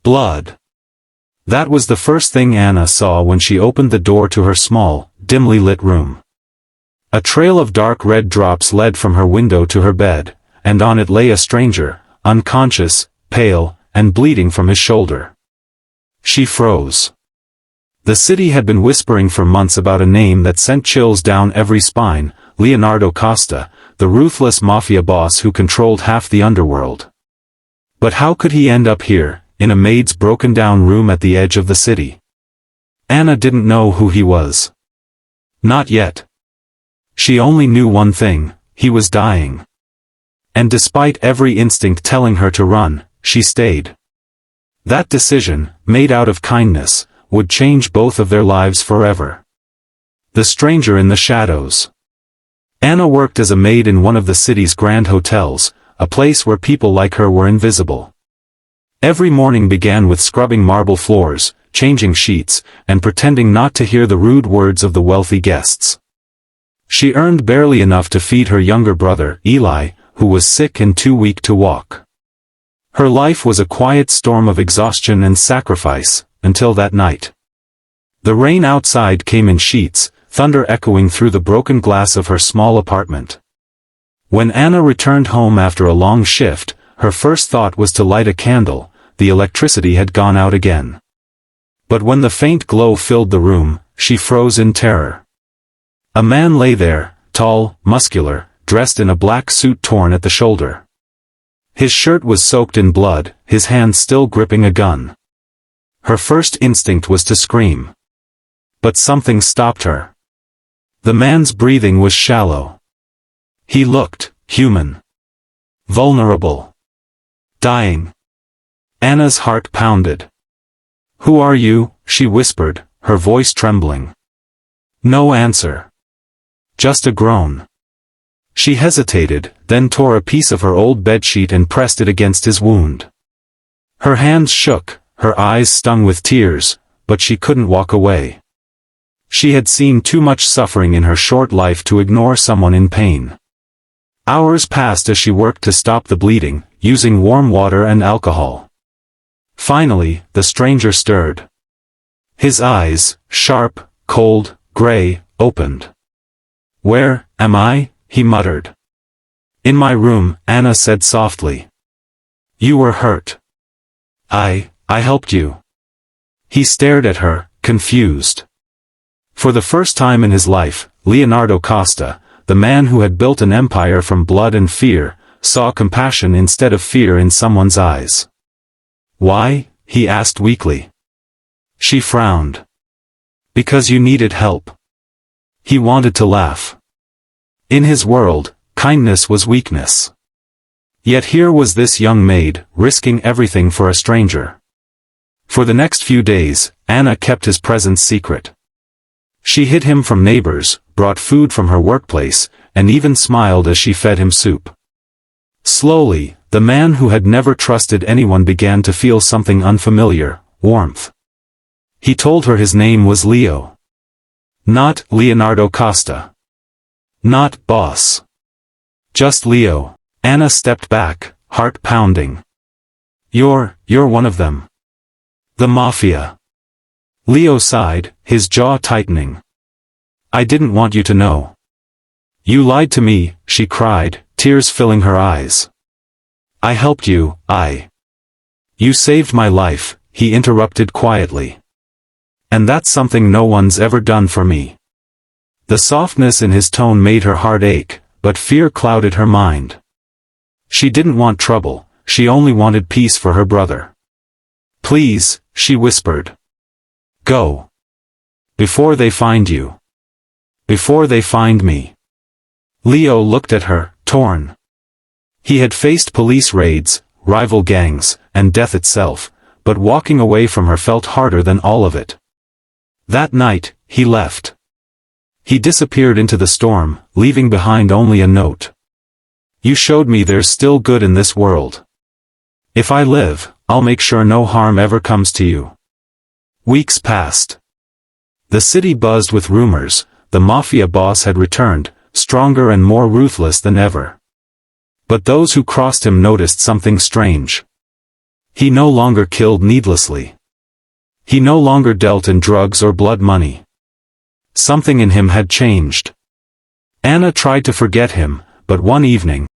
Blood. That was the first thing Anna saw when she opened the door to her small, dimly lit room. A trail of dark red drops led from her window to her bed, and on it lay a stranger, unconscious, pale, and bleeding from his shoulder. She froze. The city had been whispering for months about a name that sent chills down every spine, Leonardo Costa, the ruthless mafia boss who controlled half the underworld. But how could he end up here, in a maid's broken-down room at the edge of the city? Anna didn't know who he was. Not yet. She only knew one thing: he was dying. And despite every instinct telling her to run, she stayed. That decision, made out of kindness, would change both of their lives forever. The stranger in the shadows. Anna worked as a maid in one of the city's grand hotels, a place where people like her were invisible. Every morning began with scrubbing marble floors, changing sheets, and pretending not to hear the rude words of the wealthy guests. She earned barely enough to feed her younger brother, Eli, who was sick and too weak to walk. Her life was a quiet storm of exhaustion and sacrifice, until that night. The rain outside came in sheets, thunder echoing through the broken glass of her small apartment. When Anna returned home after a long shift, her first thought was to light a candle. The electricity had gone out again. But when the faint glow filled the room, she froze in terror. A man lay there, tall, muscular, dressed in a black suit torn at the shoulder. His shirt was soaked in blood, his hand still gripping a gun. Her first instinct was to scream. But something stopped her. The man's breathing was shallow. He looked human. Vulnerable. Dying. Anna's heart pounded. "Who are you?" she whispered, her voice trembling. No answer. Just a groan. She hesitated, then tore a piece of her old bedsheet and pressed it against his wound. Her hands shook, her eyes stung with tears, but she couldn't walk away. She had seen too much suffering in her short life to ignore someone in pain. Hours passed as she worked to stop the bleeding, using warm water and alcohol. Finally, the stranger stirred. His eyes, sharp, cold, gray, opened. "Where am I?" he muttered. "In my room," Anna said softly. "You were hurt. I helped you." He stared at her, confused. For the first time in his life, Leonardo Costa, the man who had built an empire from blood and fear, saw compassion instead of fear in someone's eyes. "Why?" he asked weakly. She frowned. "Because you needed help." He wanted to laugh. In his world, kindness was weakness. Yet here was this young maid, risking everything for a stranger. For the next few days, Anna kept his presence secret. She hid him from neighbors, brought food from her workplace, and even smiled as she fed him soup. Slowly, the man who had never trusted anyone began to feel something unfamiliar: warmth. He told her his name was Leo. Not Leonardo Costa. Not boss. Just Leo. Anna stepped back, heart pounding. You're one of them. The mafia." Leo sighed, his jaw tightening. "I didn't want you to know." "You lied to me," she cried, tears filling her eyes. "I helped you, You saved my life," he interrupted quietly. "And that's something no one's ever done for me." The softness in his tone made her heart ache, but fear clouded her mind. She didn't want trouble, she only wanted peace for her brother. "Please," she whispered. "Go. Before they find you. Before they find me." Leo looked at her, torn. He had faced police raids, rival gangs, and death itself, but walking away from her felt harder than all of it. That night, he left. He disappeared into the storm, leaving behind only a note. "You showed me there's still good in this world. If I live, I'll make sure no harm ever comes to you." Weeks passed. The city buzzed with rumors. The mafia boss had returned, stronger and more ruthless than ever. But those who crossed him noticed something strange. He no longer killed needlessly. He no longer dealt in drugs or blood money. Something in him had changed. Anna tried to forget him, but one evening,